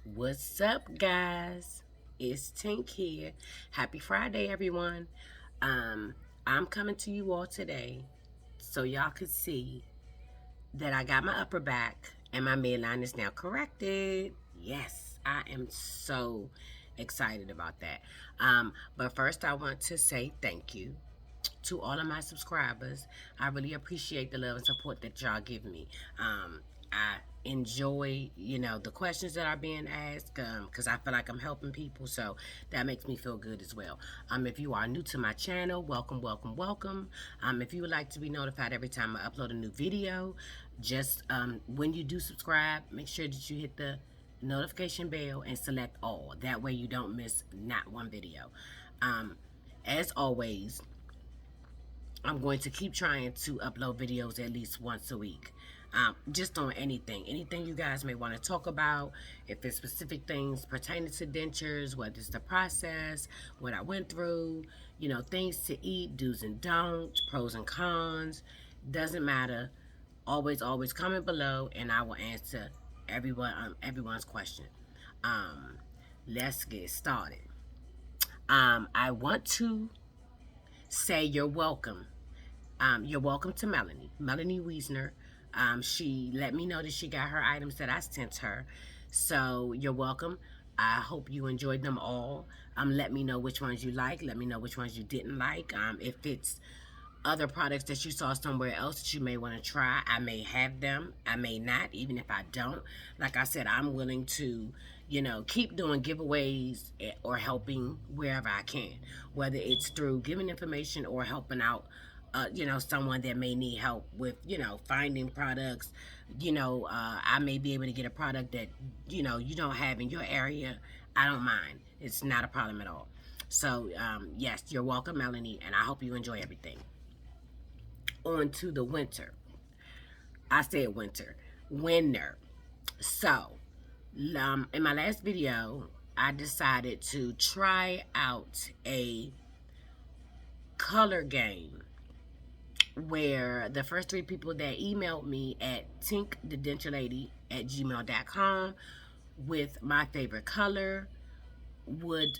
What's up, guys? It's Tink here. Happy Friday, everyone. Um, I'm coming to you all today so y'all could see that I got my upper back and my midline is now corrected. Yes, I am so excited about that. But first, I want to say thank you to all of my subscribers. I really appreciate the love and support that y'all give me. I enjoy, the questions that are being asked because I feel like I'm helping people. So that makes me feel good as well. If you are new to my channel, welcome, welcome, welcome. If you would like to be notified every time I upload a new video, just when you do subscribe, make sure that you hit the notification bell and select all. That way you don't miss not one video. As always, I'm going to keep trying to upload videos at least once a week. Just on anything you guys may want to talk about. If it's specific things pertaining to dentures, whether it's the process, what I went through, things to eat, do's and don'ts, pros and cons, doesn't matter. Always comment below, and I will answer everyone's question. Um, let's get started. I want to say you're welcome to Melanie Wiesner. She let me know that she got her items that I sent her. So you're welcome. I hope you enjoyed them all. Let me know which ones you like. Let me know which ones you didn't like. If it's other products that you saw somewhere else that you may want to try, I may have them. I may not, even if I don't. Like I said, I'm willing to, keep doing giveaways or helping wherever I can, whether it's through giving information or helping out, someone that may need help with, finding products. I may be able to get a product that, you don't have in your area. I don't mind. It's not a problem at all. So, yes, you're welcome, Melanie, and I hope you enjoy everything. On to the winter. I said winter. So, in my last video, I decided to try out a color game where the first three people that emailed me at TinkDaDentureLady at gmail.com with my favorite color would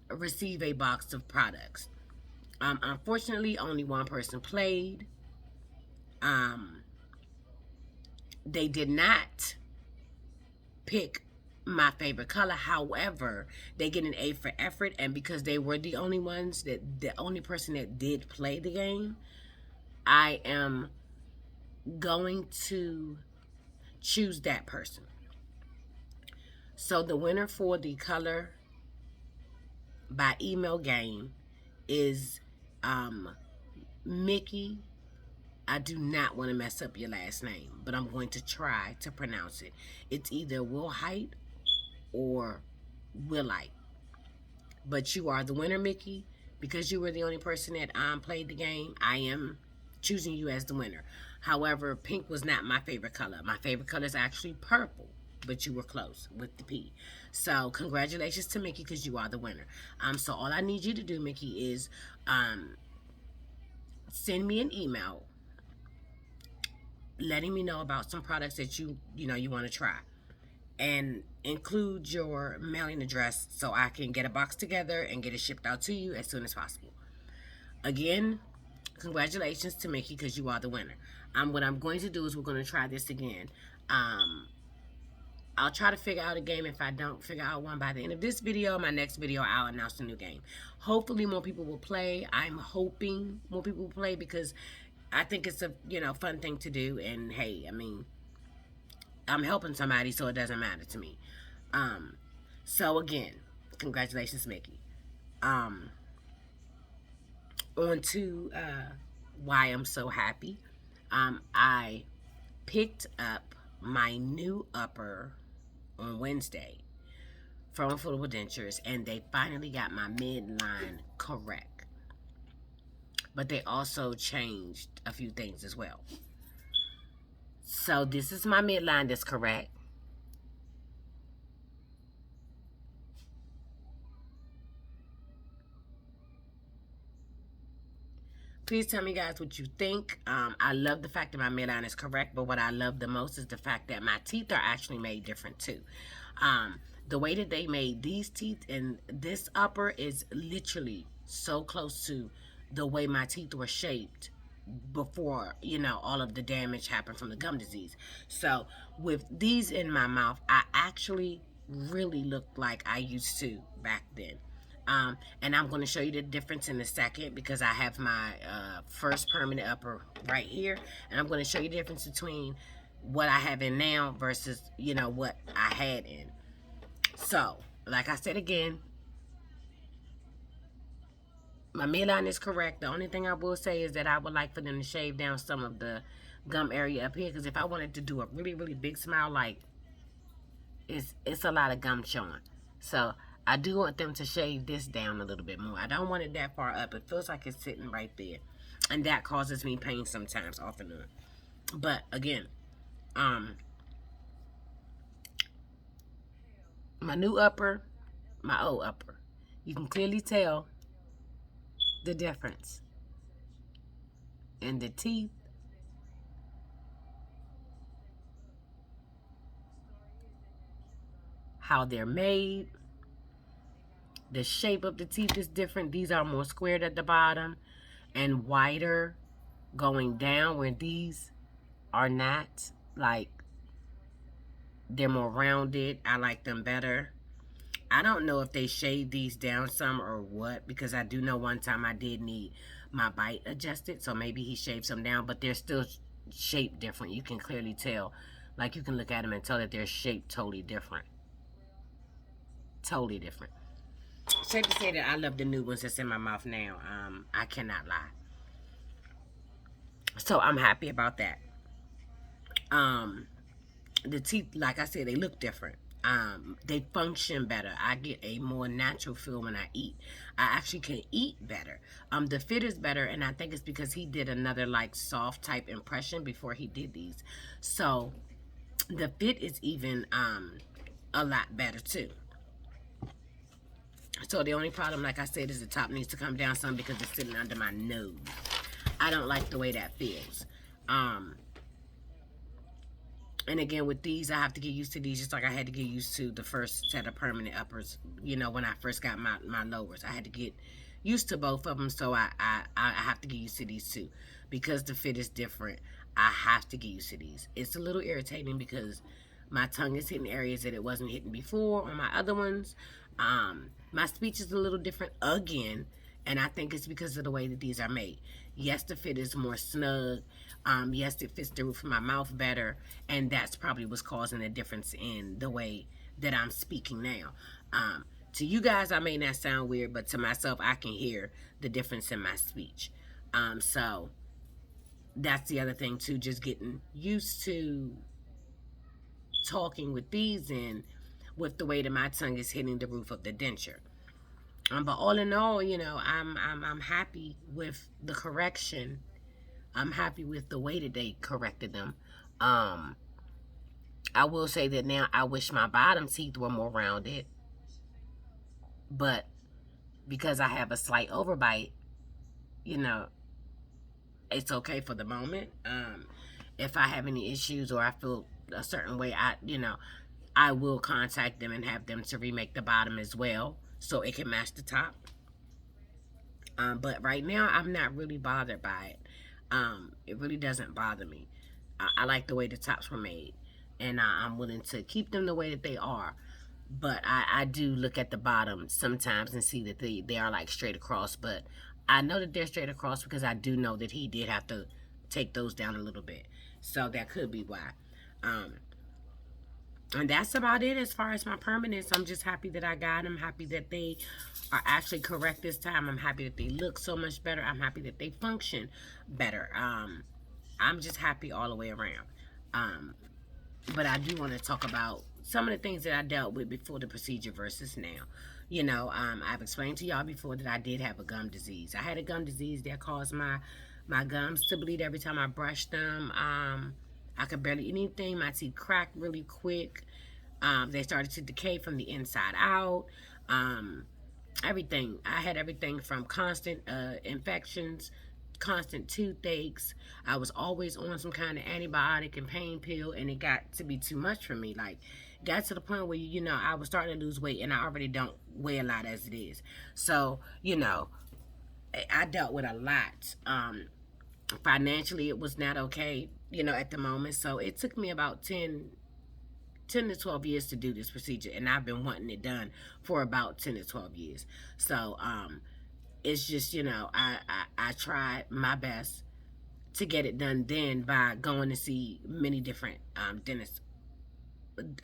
receive a box of products. Unfortunately, only one person played. Um, they did not pick my favorite color. However, they get an A for effort, and because they were the only person that did play the game, I am going to choose that person. So the winner for the color by email game is Mickey. I do not want to mess up your last name, but I'm going to try to pronounce it. It's either Wilhite or Willite. But you are the winner, Mickey. Because you were the only person that played the game, I am choosing you as the winner. However, pink was not my favorite color. My favorite color is actually purple, but you were close with the P. So congratulations to Mickey because you are the winner. So all I need you to do, Mickey, is send me an email letting me know about some products that you want to try, and include your mailing address so I can get a box together and get it shipped out to you as soon as possible. Again, congratulations to Mickey because you are the winner. What I'm going to do is we're going to try this again. I'll try to figure out a game. If I don't figure out one by the end of this video, my next video, I'll announce a new game. Hopefully more people will play. I'm hoping more people will play because I think it's a, fun thing to do. And hey, I mean, I'm helping somebody, so it doesn't matter to me. So again, congratulations, Mickey. On to why I'm so happy. I picked up my new upper on Wednesday from Affordable Dentures, and they finally got my midline correct. But they also changed a few things as well. So this is my midline that's correct. Please tell me, guys, what you think. I love the fact that my midline is correct, but what I love the most is the fact that my teeth are actually made different too. Um, the way that they made these teeth and this upper is literally so close to the way my teeth were shaped before, all of the damage happened from the gum disease. So with these in my mouth, I actually really looked like I used to back then. And I'm going to show you the difference in a second because I have my first permanent upper right here. And I'm going to show you the difference between what I have in now versus, what I had in. So, like I said again, my midline is correct. The only thing I will say is that I would like for them to shave down some of the gum area up here because if I wanted to do a really, really big smile, like it's a lot of gum showing. So I do want them to shave this down a little bit more. I don't want it that far up. It feels like it's sitting right there. And that causes me pain sometimes off and on. But again, my new upper, my old upper. You can clearly tell the difference in the teeth, how they're made. The shape of the teeth is different. These are more squared at the bottom and wider going down, where these are not. Like, they're more rounded. I like them better. I don't know if they shaved these down some or what, because I do know one time I did need my bite adjusted, so maybe he shaved some down, but they're still shaped different. You can clearly tell. Like, you can look at them and tell that they're shaped totally different. Totally different. Safe to say that I love the new ones that's in my mouth now. I cannot lie. So I'm happy about that. The teeth, like I said, they look different. They function better. I get a more natural feel when I eat. I actually can eat better. The fit is better, and I think it's because he did another like soft type impression before he did these. So the fit is even a lot better too. So the only problem, like I said, is the top needs to come down some because it's sitting under my nose. I don't like the way that feels. And again, with these, I have to get used to these just like I had to get used to the first set of permanent uppers, when I first got my lowers. I had to get used to both of them, so I have to get used to these too. Because the fit is different, I have to get used to these. It's a little irritating because my tongue is hitting areas that it wasn't hitting before on my other ones. My speech is a little different again, and I think it's because of the way that these are made. Yes, the fit is more snug. Yes, it fits the roof of my mouth better, and that's probably what's causing the difference in the way that I'm speaking now. To you guys, I may not sound weird, but to myself, I can hear the difference in my speech. So that's the other thing too, just getting used to talking with these and with the way that my tongue is hitting the roof of the denture. But all in all, I'm happy with the correction. I'm happy with the way that they corrected them. I will say that now I wish my bottom teeth were more rounded, but because I have a slight overbite, it's okay for the moment. If I have any issues or I feel a certain way, I will contact them and have them to remake the bottom as well so it can match the top. But right now, I'm not really bothered by it. It really doesn't bother me. I like the way the tops were made, and I'm willing to keep them the way that they are. But I do look at the bottom sometimes and see that they are like straight across. But I know that they're straight across because I do know that he did have to take those down a little bit. So that could be why. And that's about it as far as my permanents. I'm just happy that I got them. Happy that they are actually correct this time. I'm happy that they look so much better. I'm happy that they function better. I'm just happy all the way around. But I do want to talk about some of the things that I dealt with before the procedure versus now. I've explained to y'all before that I did have a gum disease. I had a gum disease that caused my gums to bleed every time I brushed them. I could barely eat anything. My teeth cracked really quick. They started to decay from the inside out. Everything. I had everything from constant infections, constant toothaches. I was always on some kind of antibiotic and pain pill, and it got to be too much for me. Like, got to the point where, I was starting to lose weight, and I already don't weigh a lot as it is. So, I dealt with a lot. Financially, it was not okay, at the moment. So it took me about 10 to 12 years to do this procedure, and I've been wanting it done for about 10 to 12 years. So it's just, I tried my best to get it done then by going to see many different dentists.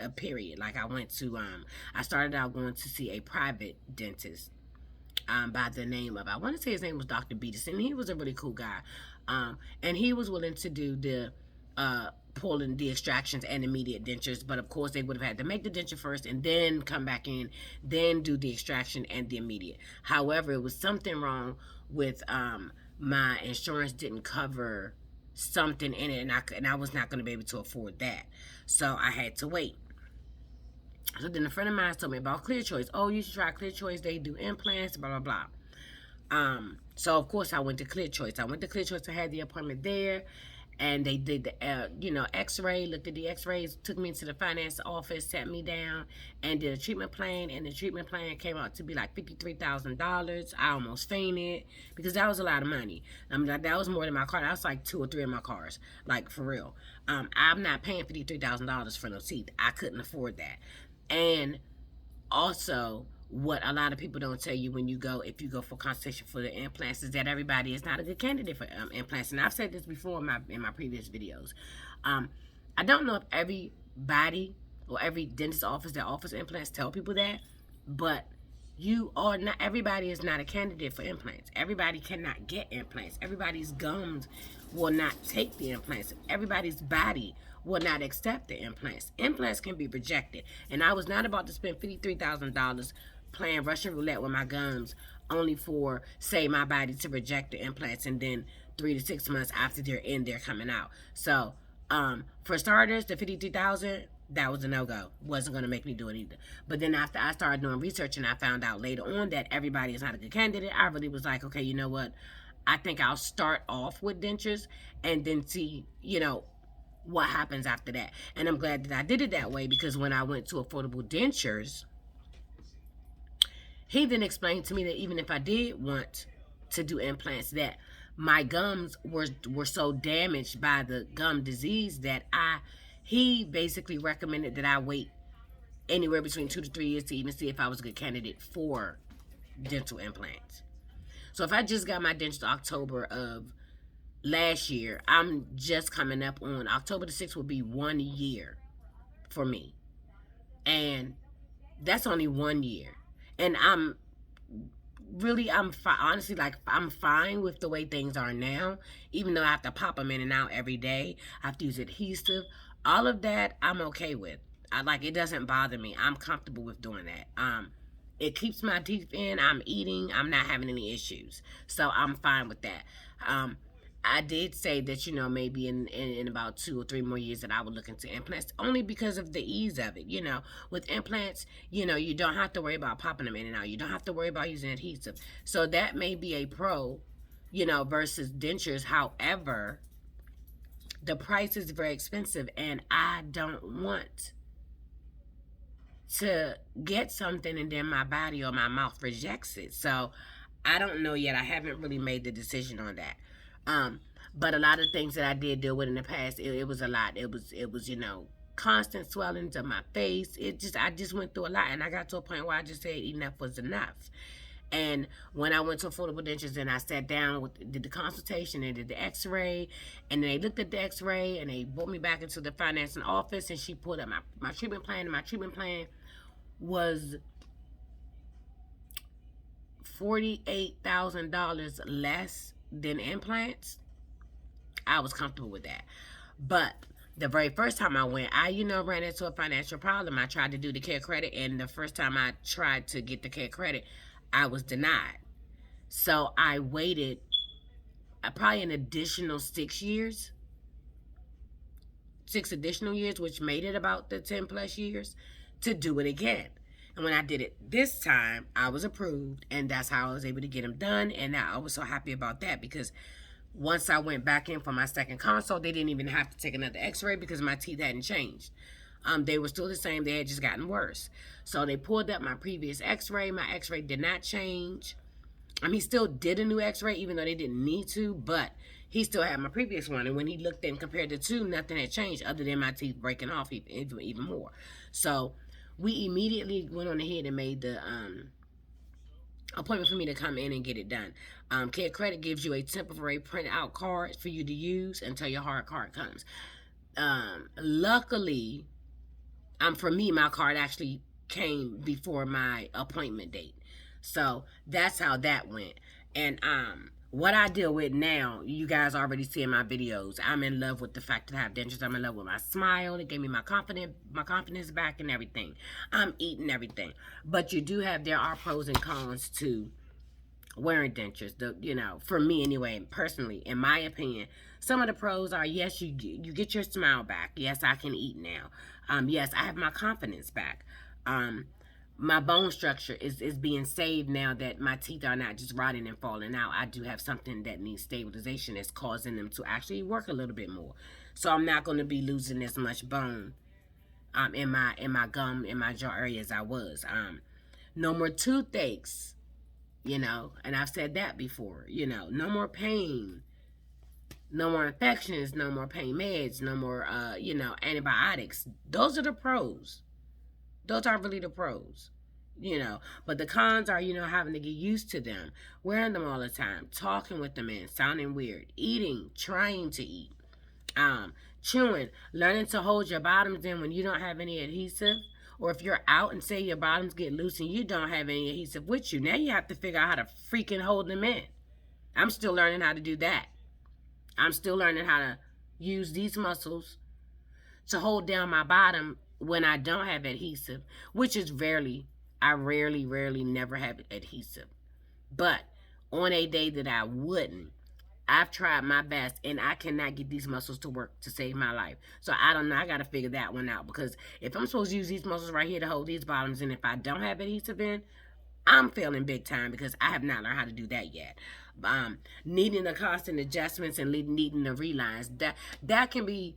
A period. Like, I started out going to see a private dentist by the name of, I want to say his name was Dr. Beatis, and he was a really cool guy. And he was willing to do the pulling the extractions and immediate dentures, but of course they would have had to make the denture first and then come back in, then do the extraction and the immediate. However, it was something wrong with my insurance didn't cover something in it, and I was not going to be able to afford that, so I had to wait. So then a friend of mine told me about Clear Choice. Oh, you should try Clear Choice. They do implants, blah, blah, blah. So, of course, I went to Clear Choice. I had the appointment there, and they did the, x-ray, looked at the x-rays, took me into the finance office, sat me down, and did a treatment plan, and the treatment plan came out to be like $53,000. I almost fainted, because that was a lot of money. That was more than my car. That was like 2 or 3 of my cars, like, for real. I'm not paying $53,000 for no teeth. I couldn't afford that. And also, what a lot of people don't tell you if you go for consultation for the implants, is that everybody is not a good candidate for implants. And I've said this before in my previous videos. I don't know if everybody or every dentist office that offers implants tell people that, but everybody is not a candidate for implants. Everybody cannot get implants. Everybody's gums will not take the implants. Everybody's body will not accept the implants. Implants can be rejected. And I was not about to spend $53,000 playing Russian roulette with my gums, only for, say, my body to reject the implants, and then 3 to 6 months after they're in, they're coming out. So, for starters, the $53,000, that was a no-go. Wasn't going to make me do it either. But then after I started doing research and I found out later on that everybody is not a good candidate, I really was like, okay, you know what? I think I'll start off with dentures and then see, what happens after that. And I'm glad that I did it that way, because when I went to Affordable Dentures, he then explained to me that even if I did want to do implants, that my gums were so damaged by the gum disease that he basically recommended that I wait anywhere between 2 to 3 years to even see if I was a good candidate for dental implants. So if I just got my dentures October of last year, I'm just coming up on October the 6th will be 1 year for me. And that's only 1 year. And honestly, like, I'm fine with the way things are now, even though I have to pop them in and out every day. I have to use adhesive. All of that, I'm okay with. It doesn't bother me. I'm comfortable with doing that. It keeps my teeth in. I'm eating. I'm not having any issues. So I'm fine with that. I did say that, maybe in about 2 or 3 more years that I would look into implants, only because of the ease of it. With implants, you don't have to worry about popping them in and out. You don't have to worry about using adhesive. So that may be a pro, versus dentures. However, the price is very expensive, and I don't want to get something and then my body or my mouth rejects it. So I don't know yet. I haven't really made the decision on that. But a lot of things that I did deal with in the past, it was a lot. It was, constant swelling to my face. I just went through a lot, and I got to a point where I just said enough was enough. And when I went to Affordable Dentures and I sat down, did the consultation, and did the x-ray, and then they looked at the x-ray, and they brought me back into the financing office, and she pulled up my treatment plan, and my treatment plan was $48,000 less than implants. I was comfortable with that. But the very first time I went, I ran into a financial problem. I tried to do the care credit, and the first time I tried to get the care credit, I was denied. So I waited probably an additional 6 years, 6 additional years, which made it about the 10 plus years, to do it again. And when I did it this time, I was approved, and that's how I was able to get them done. And I was so happy about that, because Once I went back in for my second consult, they didn't even have to take another x-ray because my teeth hadn't changed. They were still the same. They had just gotten worse. So they pulled up my previous x-ray. My x-ray did not change. He still did a new x-ray even though they didn't need to, but he still had my previous one. And when he looked and compared the two, nothing had changed other than my teeth breaking off even more. So we immediately went on ahead and made the appointment for me to come in and get it done. Care Credit gives you a temporary printout card for you to use until your hard card comes. Luckily, for me, my card actually came before my appointment date. So that's how that went. And what I deal with now, you guys already see in my videos. I'm in love with the fact that I have dentures. I'm in love with my smile. It gave me my confidence back and everything. I'm eating everything. But there are pros and cons to wearing dentures. For me anyway, personally, in my opinion, some of the pros are, yes, you get your smile back. Yes, I can eat now. Yes, I have my confidence back. My bone structure is being saved now that my teeth are not just rotting and falling out. I do have something that needs stabilization that's causing them to actually work a little bit more. So I'm not going to be losing as much bone in my gum, in my jaw area as I was. No more toothaches, and I've said that before, no more pain, no more infections, no more pain meds, no more, antibiotics. Those are the pros. Those are really the pros, But the cons are, having to get used to them, wearing them all the time, talking with them in, sounding weird, eating, trying to eat, chewing, learning to hold your bottoms in when you don't have any adhesive. Or if you're out and say your bottoms get loose and you don't have any adhesive with you, now you have to figure out how to freaking hold them in. I'm still learning how to do that. I'm still learning how to use these muscles to hold down my bottom when I don't have adhesive, which is I rarely never have adhesive. But on a day that I wouldn't, I've tried my best and I cannot get these muscles to work to save my life. So I don't know. I got to figure that one out, because if I'm supposed to use these muscles right here to hold these bottoms, and if I don't have adhesive in, I'm failing big time because I have not learned how to do that yet. Needing the constant adjustments and needing the relines, that can be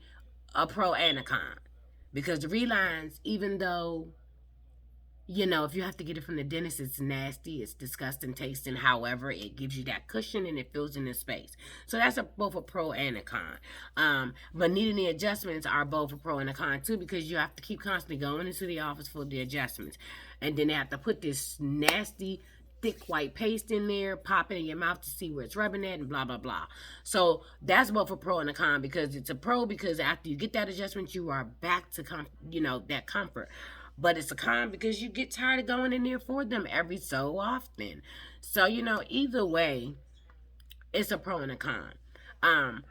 a pro and a con. Because the relines, even though, if you have to get it from the dentist, it's nasty, it's disgusting tasting. However, it gives you that cushion and it fills in the space. So that's both a pro and a con. But needing the adjustments are both a pro and a con too, because you have to keep constantly going into the office for the adjustments. And then they have to put this nasty thick white paste in there, pop it in your mouth to see where it's rubbing at, and blah blah blah. So that's both a pro and a con, because it's a pro because after you get that adjustment, you are back to that comfort. But it's a con because you get tired of going in there for them every so often. So either way, it's a pro and a con. I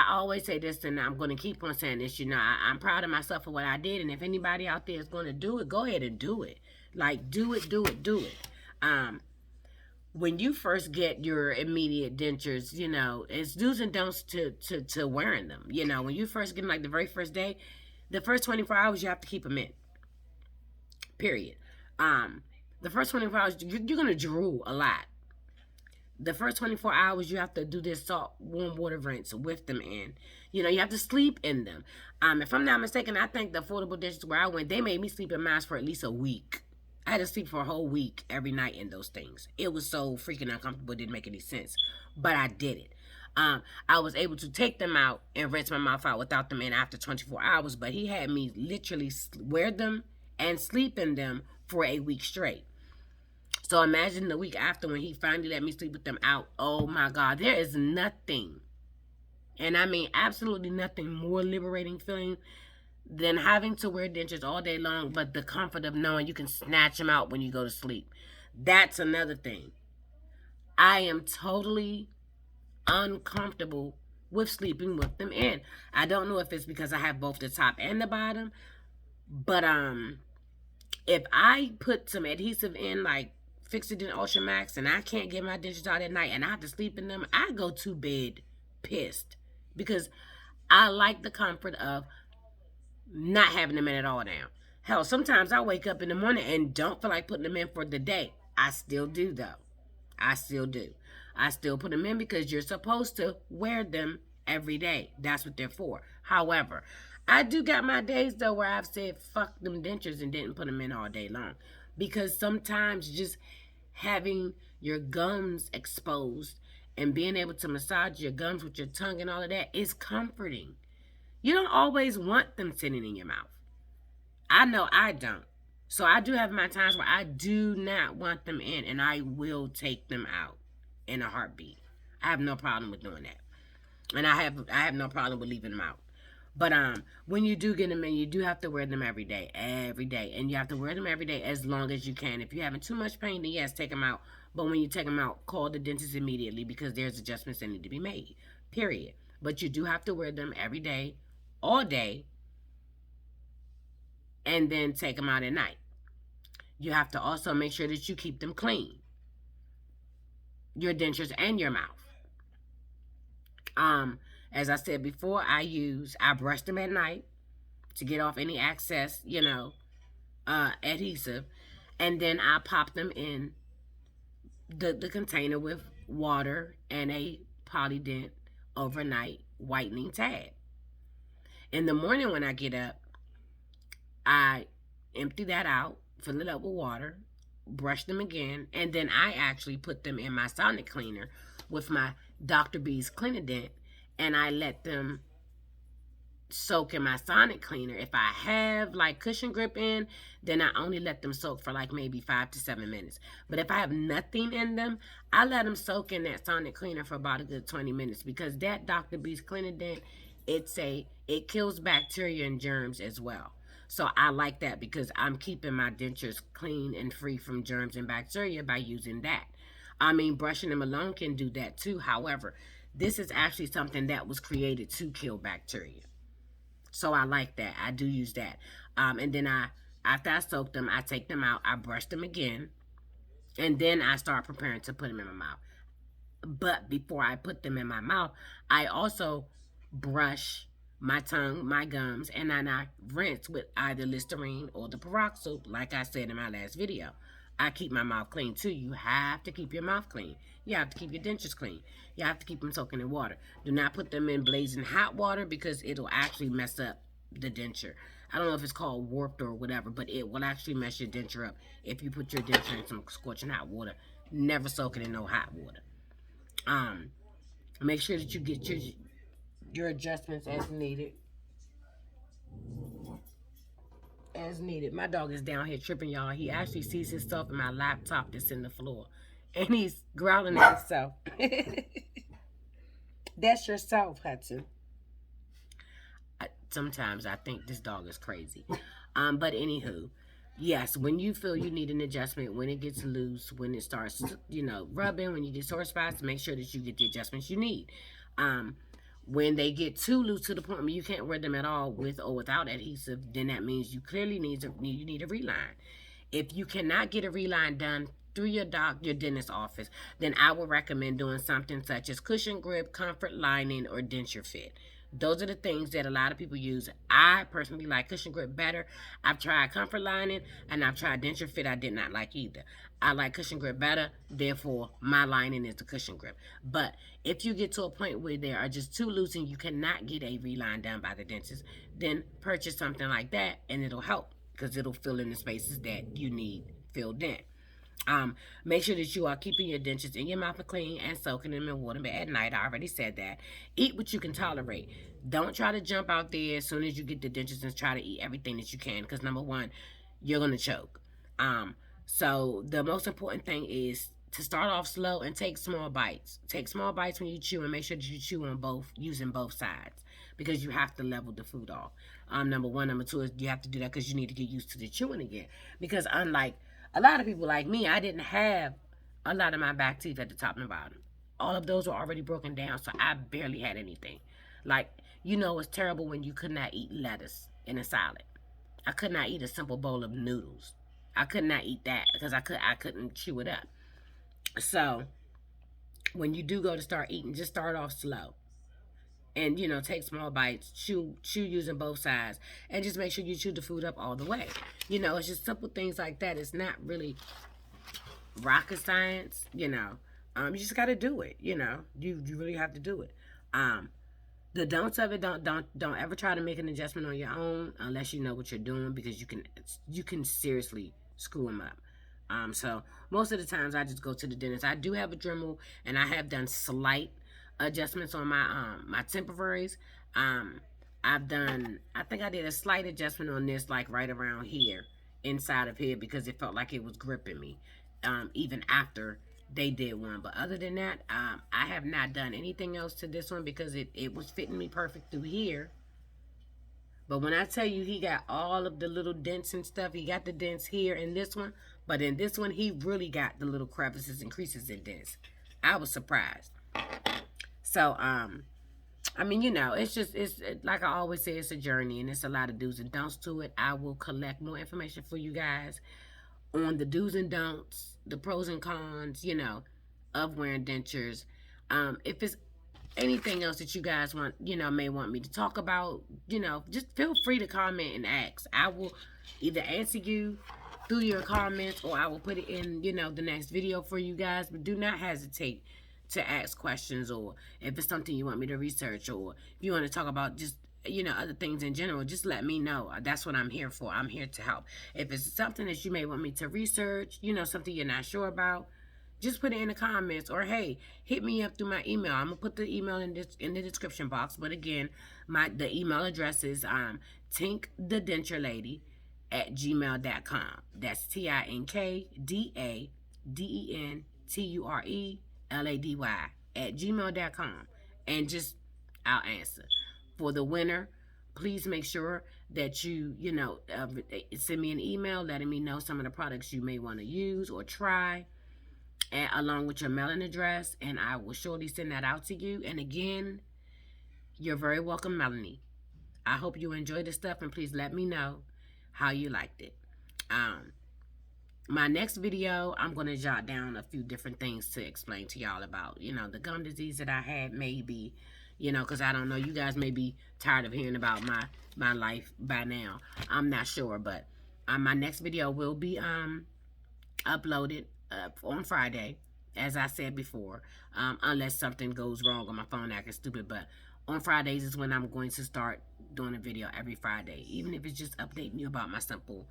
always say this, and I'm going to keep on saying this. I'm proud of myself for what I did, and if anybody out there is going to do it, go ahead and do it. Like, do it. When you first get your immediate dentures, it's do's and don'ts to wearing them. When you first get them, like the very first day, the first 24 hours, you have to keep them in. Period. The first 24 hours, you're going to drool a lot. The first 24 hours, you have to do this salt, warm water rinse with them in. You have to sleep in them. If I'm not mistaken, I think the affordable dentures where I went, they made me sleep in mine for at least a week. I had to sleep for a whole week every night in those things. It was so freaking uncomfortable, it didn't make any sense. But I did it. I was able to take them out and rinse my mouth out without them in after 24 hours, but he had me literally wear them and sleep in them for a week straight. So imagine the week after when he finally let me sleep with them out. Oh my God, there is nothing, and I mean absolutely nothing, more liberating feeling than having to wear dentures all day long, but the comfort of knowing you can snatch them out when you go to sleep. That's another thing. I am totally uncomfortable with sleeping with them in. I don't know if it's because I have both the top and the bottom, but if I put some adhesive in, like Fix-It Ultra Max, and I can't get my dentures out at night and I have to sleep in them, I go to bed pissed, because I like the comfort of not having them in at all now. Hell, sometimes I wake up in the morning and don't feel like putting them in for the day. I still do, though. I still do. I still put them in because you're supposed to wear them every day. That's what they're for. However, I do got my days though where I've said fuck them dentures and didn't put them in all day long. Because sometimes just having your gums exposed and being able to massage your gums with your tongue and all of that is comforting. You don't always want them sitting in your mouth. I know I don't. So I do have my times where I do not want them in, and I will take them out in a heartbeat. I have no problem with doing that, and I have no problem with leaving them out. But when you do get them in, you do have to wear them every day, and you have to wear them every day as long as you can. If you're having too much pain, then yes, take them out. But when you take them out, call the dentist immediately because there's adjustments that need to be made. Period. But you do have to wear them every day, all day, and then take them out at night. You have to also make sure that you keep them clean, your dentures and your mouth. As I said before, I brush them at night to get off any excess, adhesive, and then I pop them in the container with water and a polydent overnight whitening tab. In the morning when I get up, I empty that out, fill it up with water, brush them again, and then I actually put them in my sonic cleaner with my Dr. B's Cleanadent, and I let them soak in my sonic cleaner. If I have like cushion grip in, then I only let them soak for like maybe 5 to 7 minutes. But if I have nothing in them, I let them soak in that sonic cleaner for about a good 20 minutes because that Dr. B's Cleanadent, it kills bacteria and germs as well. So I like that because I'm keeping my dentures clean and free from germs and bacteria by using that. I mean, brushing them alone can do that too. However, this is actually something that was created to kill bacteria. So I like that. I do use that. And then after I soak them, I take them out, I brush them again, and then I start preparing to put them in my mouth. But before I put them in my mouth, I also brush my tongue, my gums, and then I rinse with either Listerine or the peroxide, like I said in my last video. I keep my mouth clean too. You have to keep your mouth clean. You have to keep your dentures clean. You have to keep them soaking in water. Do not put them in blazing hot water because it'll actually mess up the denture. I don't know if it's called warped or whatever, but it will actually mess your denture up if you put your denture in some scorching hot water. Never soak it in no hot water. Make sure that you get your adjustments as needed. As needed. My dog is down here tripping, y'all. He actually sees himself in my laptop that's in the floor. And he's growling at himself. That's yourself, Hudson. Sometimes I think this dog is crazy. But anywho, yes, when you feel you need an adjustment, when it gets loose, when it starts, rubbing, when you get sore spots, make sure that you get the adjustments you need. When they get too loose to the point where you can't wear them at all with or without adhesive, then that means you clearly need a reline. If you cannot get a reline done through your dentist office, then I would recommend doing something such as cushion grip, comfort lining, or denture fit. Those are the things that a lot of people use. I personally like cushion grip better. I've tried comfort lining and I've tried denture fit. I did not like either. I like cushion grip better, therefore my lining is the cushion grip. But if you get to a point where they are just too loose and you cannot get a reline done by the dentist, then purchase something like that and it'll help because it'll fill in the spaces that you need filled in. Make sure that you are keeping your dentures in your mouth clean and soaking them in water at night. I already said that. Eat what you can tolerate. Don't try to jump out there as soon as you get the dentures and try to eat everything that you can because number one, you're going to choke. So the most important thing is to start off slow and take small bites. Take small bites when you chew and make sure that you chew on using both sides because you have to level the food off. Number one. Number two is you have to do that because you need to get used to the chewing again. Because unlike a lot of people like me, I didn't have a lot of my back teeth at the top and the bottom. All of those were already broken down, so I barely had anything. Like, it's terrible when you could not eat lettuce in a salad. I could not eat a simple bowl of noodles. I could not eat that because I couldn't chew it up. So, when you do go to start eating, just start off slow. And, take small bites, chew using both sides, and just make sure you chew the food up all the way. It's just simple things like that. It's not really rocket science, You just got to do it. You really have to do it. Um, the don'ts of it, don't ever try to make an adjustment on your own unless you know what you're doing, because you can seriously screw them up. So most of the times I just go to the dentist. I do have a Dremel, and I have done slight adjustments on my temporaries. Um, I think I did a slight adjustment on this, like right around here, inside of here, because it felt like it was gripping me. Even after they did one, but other than that, I have not done anything else to this one because it was fitting me perfect through here. But when I tell you he got all of the little dents and stuff, he got the dents here in this one, but in this one he really got the little crevices and creases and dents. I was surprised. So I mean, it's like I always say, it's a journey and it's a lot of do's and don'ts to it. I will collect more information for you guys on the do's and don'ts, the pros and cons, of wearing dentures. If it's anything else that you guys want, may want me to talk about, just feel free to comment and ask. I will either answer you through your comments, or I will put it in, the next video for you guys. But do not hesitate to ask questions, or if it's something you want me to research, or if you want to talk about just other things in general, just let me know. That's what I'm here for. I'm here to help. If it's something that you may want me to research, something you're not sure about, just put it in the comments, or hey, hit me up through my email. I'm gonna put the email in the description box. But again, the email address is TinkDaDentureLady at gmail.com. That's TinkDaDenturelady at gmail.com. And just, I'll answer. For the winner, please make sure that you send me an email letting me know some of the products you may want to use or try, and along with your mailing address, and I will surely send that out to you. And again, you're very welcome, Melanie. I hope you enjoyed the stuff, and please let me know how you liked it. My next video, I'm going to jot down a few different things to explain to y'all about, the gum disease that I had, maybe, because I don't know. You guys may be tired of hearing about my life by now. I'm not sure, but my next video will be uploaded on Friday, as I said before, unless something goes wrong on my phone acting stupid. But on Fridays is when I'm going to start doing a video every Friday, even if it's just updating you about my simple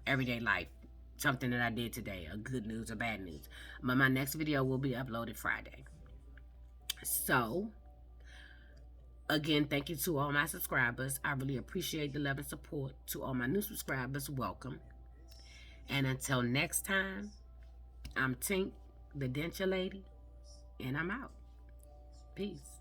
everyday life, something that I did today, a good news or bad news. But my next video will be uploaded Friday. So again, thank you to all my subscribers. I really appreciate the love and support. To all my new subscribers, welcome. And until next time, I'm Tink, the Denture Lady, and I'm out. Peace.